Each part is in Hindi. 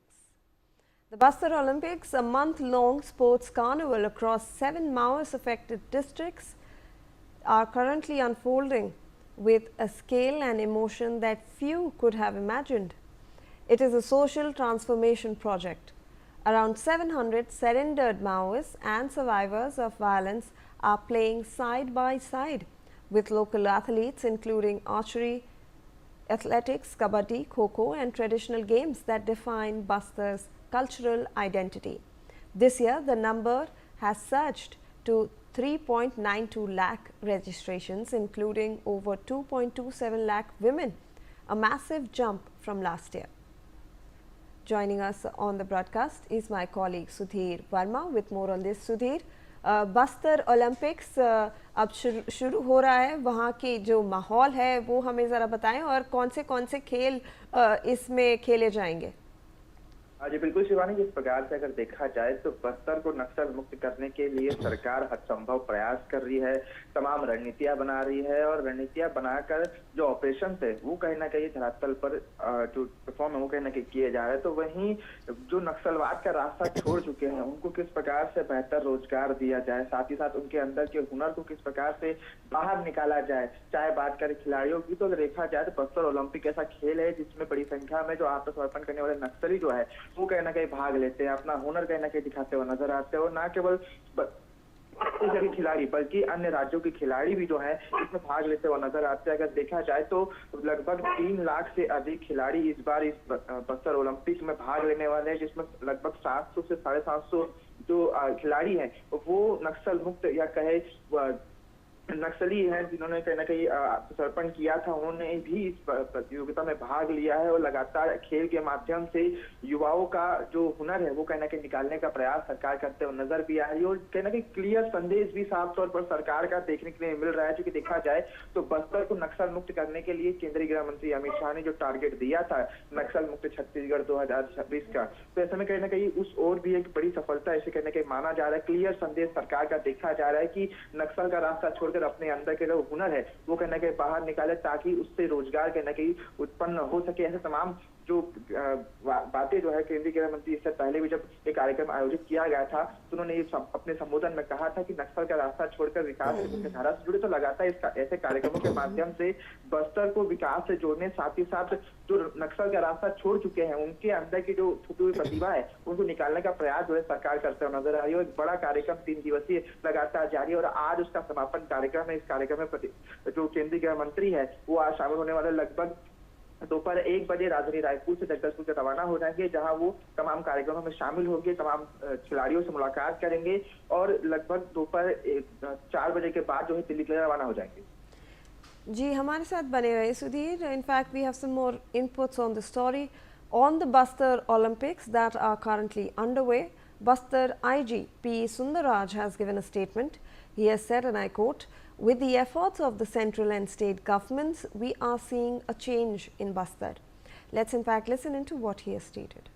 Olympics. The Bastar Olympics, a month-long sports carnival across 7 Maoist-affected districts, are currently unfolding with a scale and emotion that few could have imagined. It is a social transformation project. Around 700 surrendered Maoists and survivors of violence are playing side by side with local athletes, including archery, athletics, kabaddi, kho-kho and traditional games that define Bastar's cultural identity. This year, the number has surged to 3.92 lakh registrations, including over 2.27 lakh women, a massive jump from last year. Joining us on the broadcast is my colleague Sudhir Verma with more on this. Sudhir, Bastar Olympics अब शुरू हो रहा है, वहाँ की जो माहौल है वो हमें ज़रा बताएं और कौन से खेल इसमें खेले जाएंगे। जी बिल्कुल शिवानी, जिस प्रकार से अगर देखा जाए तो बस्तर को नक्सल मुक्त करने के लिए सरकार हर संभव प्रयास कर रही है, तमाम रणनीतियां बना रही है और रणनीतियां बनाकर जो ऑपरेशन है वो कहीं ना कहीं धरातल पर जो परफॉर्म है वो कहीं ना कहीं किए जा रहे हैं। तो वहीं जो नक्सलवाद का रास्ता छोड़ चुके हैं उनको किस प्रकार से बेहतर रोजगार दिया जाए, साथ ही साथ उनके अंदर के हुनर को किस प्रकार से बाहर निकाला जाए। चाहे बात करें खिलाड़ियों की, तो अगर देखा जाए तो बस्तर ओलंपिक ऐसा खेल है जिसमें बड़ी संख्या में जो आत्मसमर्पण करने वाले नक्सली जो है वो कहीं ना कहीं भाग लेते हैं, अपना हुनर कहीं ना कहीं दिखाते हुए नजर आते हैं और न केवल के खिलाड़ी बल्कि अन्य राज्यों के खिलाड़ी भी जो है इसमें भाग लेते हुए नजर आते हैं। अगर देखा जाए तो लगभग 3 लाख से अधिक खिलाड़ी इस बार इस बस्तर ओलंपिक में भाग लेने वाले हैं, जिसमें लगभग 700 से 750 जो खिलाड़ी हैं वो नक्सल मुक्त या कहे नक्सली हैं जिन्होंने कहीं ना कहीं आत्मसमर्पण किया था, उन्होंने भी इस प्रतियोगिता में भाग लिया है और लगातार खेल के माध्यम से युवाओं का जो हुनर है वो कहीं ना कहीं निकालने का प्रयास सरकार करते हुए नजर भी आ रही है और कहीं ना कहीं क्लियर संदेश भी साफ तौर पर सरकार का देखने के लिए मिल रहा है। क्योंकि देखा जाए तो बस्तर को नक्सल मुक्त करने के लिए केंद्रीय गृह मंत्री अमित शाह ने जो टारगेट दिया था नक्सल मुक्त छत्तीसगढ़ 2026 का, तो ऐसे में कहीं ना कहीं उस ओर भी एक बड़ी सफलता ऐसे कहीं ना कहीं माना जा रहा है। क्लियर संदेश सरकार का देखा जा रहा है कि नक्सल का रास्ता छोड़कर अपने अंदर के जो हुनर है वो कहीं ना कहीं बाहर निकाले ताकि उससे रोजगार कहीं ना कहीं उत्पन्न हो सके। ऐसे तमाम जो बातें जो है केंद्रीय गृह मंत्री इससे पहले भी जब एक कार्यक्रम आयोजित किया गया था तो उन्होंने ये अपने संबोधन में कहा था कि नक्सल का रास्ता छोड़कर विकास की मुख्य धारा से जुड़े। तो लगातार ऐसे कार्यक्रमों के माध्यम से बस्तर को विकास से जोड़ने, साथ ही साथ जो नक्सल का रास्ता छोड़ चुके हैं उनके अंदर की जो छुपी हुई प्रतिभा है उनको निकालने का प्रयास जो है सरकार करते हुए नजर आ रही है। एक बड़ा कार्यक्रम 3 दिवसीय लगातार जारी है और आज उसका समापन कार्यक्रम है। इस कार्यक्रम में जो केंद्रीय गृह मंत्री है वो आज शामिल होने वाले लगभग दोपहर 1 बजे राजधानी रायपुर से जगदलपुर से रवाना हो जाएंगे, जहां वो तमाम कार्यक्रमों में शामिल होंगे, तमाम खिलाड़ियों से मुलाकात करेंगे और लगभग दोपहर 4 बजे के बाद जो है दिल्ली के लिए रवाना हो जाएंगे। जी, हमारे साथ बने रहे Sudhir. In fact we have some more inputs on the story on the Bastar Olympics that are currently underway. Bastar IG P. Sundaraj has given a statement. He has said, and I quote, "With the efforts of the central and state governments, we are seeing a change in Bastar." Let's in fact listen into what he has stated.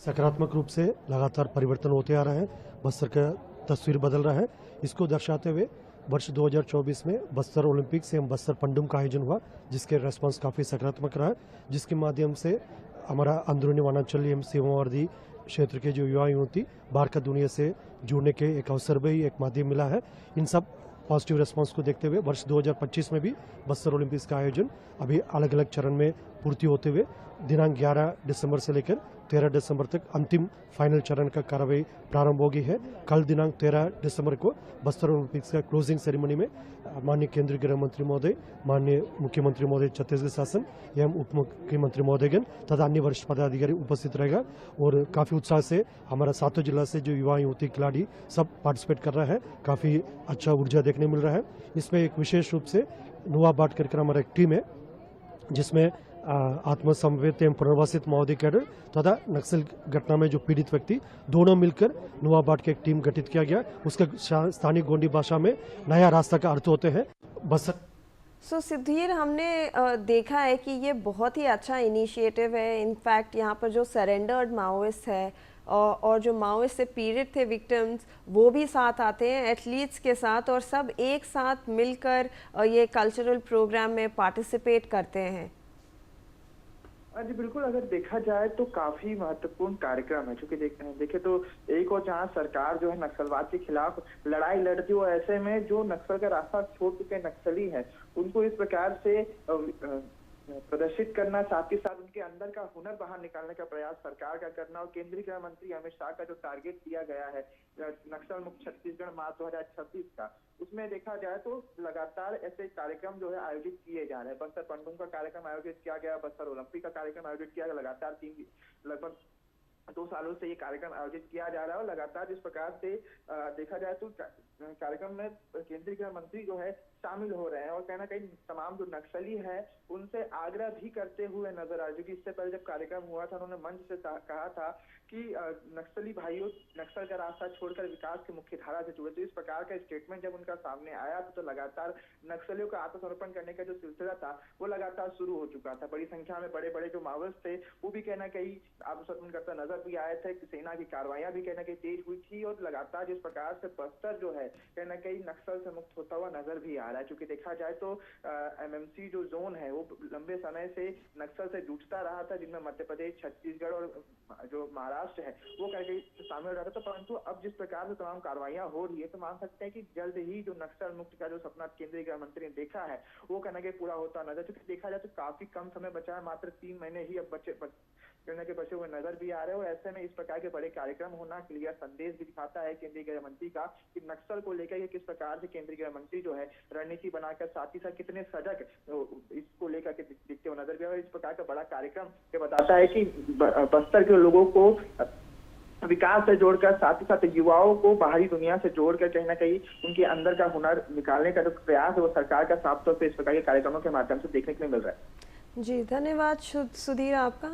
सकारात्मक रूप से लगातार परिवर्तन होते आ रहा है, बस्तर का तस्वीर बदल रहा है। इसको दर्शाते हुए वर्ष 2024 में बस्तर ओलंपिक्स एवं बस्तर पंडुम का आयोजन हुआ, जिसके रेस्पॉन्स काफ़ी सकारात्मक रहा, जिसके माध्यम से हमारा अंदरूनी वनांचल एवं सीमावर्ती क्षेत्र के जो युवा युवती बाहर का दुनिया से जुड़ने के एक अवसर भी एक माध्यम मिला है। इन सब पॉजिटिव रेस्पॉन्स को देखते हुए वर्ष 2025 में भी बस्तर ओलंपिक्स का आयोजन अभी अलग अलग चरण में पूर्ति होते हुए दिनांक 11 दिसंबर से लेकर 13 दिसंबर तक अंतिम फाइनल चरण का कार्रवाई प्रारंभ हो गई है। कल दिनांक 13 दिसंबर को बस्तर ओलंपिक्स का क्लोजिंग सेरेमनी में माननीय केंद्रीय गृह मंत्री महोदय, माननीय मुख्यमंत्री महोदय छत्तीसगढ़ शासन एवं उप मुख्यमंत्री महोदयगण तथा अन्य वरिष्ठ पदाधिकारी उपस्थित रहेगा और काफ़ी उत्साह से हमारा 7 जिला से जो युवा युवती खिलाड़ी सब पार्टिसिपेट कर रहा है। काफ़ी अच्छा ऊर्जा देखने मिल रहा है। इसमें एक विशेष रूप से नुआ बाट कर हमारा एक टीम है जिसमें आत्मसमर्पित एवं पुनर्वासित माओवादी कैडर तथा नक्सल घटना में जो पीड़ित व्यक्ति दोनों मिलकर नुआबाट की एक टीम गठित किया गया। उसके स्थानीय गोंडी भाषा में नया रास्ता का अर्थ होते हैं बस्तर। सो सिद्धीर, हमने देखा है कि ये बहुत ही अच्छा इनिशिएटिव है। इनफैक्ट यहाँ पर जो सरेंडर्ड माओइस्ट है और जो माओइस्ट से पीड़ित थे विक्टिम्स, वो भी साथ आते हैं एथलीट्स के साथ और सब एक साथ मिलकर ये कल्चरल प्रोग्राम में पार्टिसिपेट करते हैं। जी बिल्कुल, अगर देखा जाए तो काफी महत्वपूर्ण कार्यक्रम है, क्योंकि देखे तो एक और जहाँ सरकार जो है नक्सलवाद के खिलाफ लड़ाई लड़ती हो, ऐसे में जो नक्सल का रास्ता छोड़ चुके नक्सली हैं उनको इस प्रकार से प्रदर्शित करना, साथ ही साथ उनके अंदर का हुनर बाहर निकालने का प्रयास सरकार का करना, और केंद्रीय गृह मंत्री अमित शाह का जो टारगेट दिया गया है नक्सल मुक्त छत्तीसगढ़ मार्च 2026 का, उसमें देखा जाए तो लगातार ऐसे कार्यक्रम जो है आयोजित किए जा रहे हैं। बस्तर पंडुम का कार्यक्रम आयोजित किया गया, बस्तर ओलंपिक का कार्यक्रम आयोजित किया गया, लगातार लगभग 2 सालों से ये कार्यक्रम आयोजित किया जा रहा है। और लगातार जिस प्रकार से देखा जाए तो कार्यक्रम में केंद्रीय गृह मंत्री जो है शामिल हो रहे हैं, और कहीं ना कहीं तमाम जो नक्सली है उनसे आग्रह भी करते हुए नजर आ रहे, क्योंकि इससे पहले जब कार्यक्रम हुआ था उन्होंने मंच से कहा था कि नक्सली भाइयों, नक्सल का रास्ता छोड़कर विकास की मुख्य धारा से जुड़े। तो इस प्रकार का स्टेटमेंट जब उनका सामने आया तो लगातार नक्सलियों का आत्मसमर्पण करने का जो सिलसिला था वो लगातार शुरू हो चुका था। बड़ी संख्या में बड़े बड़े जो माओवादी थे वो भी कहना कहीं आत्मसमर्पण करता नजर भी आए थे। सेना की कार्रवाइयां भी कहना कहीं तेज हुई थी, और लगातार जिस प्रकार से बस्तर जो है कहना कहीं नक्सल से मुक्त होता हुआ नजर भी आ रहा है। क्योंकि देखा जाए तो एमएमसी जो जोन है वो लंबे समय से नक्सल से जूझता रहा था, जिनमें मध्य प्रदेश, छत्तीसगढ़ और जो महाराष्ट्र है वो कहीं शामिल रहा था। परंतु अब जिस प्रकार से तमाम कार्रवाइयां हो रही है तो मान सकते हैं कि जल्द ही जो नक्सल मुक्त का जो सपना केंद्रीय गृह मंत्री ने देखा है वो कहना कि पूरा होता नजर, क्योंकि देखा जाए तो काफी कम समय बचा है, मात्र 3 महीने ही अब बचे हुए नजर भी आ रहे हैं। और ऐसे में इस प्रकार के बड़े कार्यक्रम होना क्लियर संदेश भी दिखाता है केंद्रीय गृह मंत्री का कि नक्सल को लेकर किस प्रकार से केंद्रीय गृह मंत्री जो है रणनीति बनाकर, साथ ही साथ कितने सजग इसको लेकर के दिखते हुए नजर भी आ रहे हैं। इस प्रकार का बड़ा कार्यक्रम ये बताता है कि बस्तर के लोगों को विकास से जोड़कर, साथ ही साथ युवाओं को बाहरी दुनिया से जोड़कर कहीं ना कहीं उनके अंदर का हुनर निकालने का जो प्रयास है वो सरकार का साफ तौर पर इस प्रकार के कार्यक्रमों के माध्यम से देखने को मिल रहा है। जी धन्यवाद सुधीर आपका।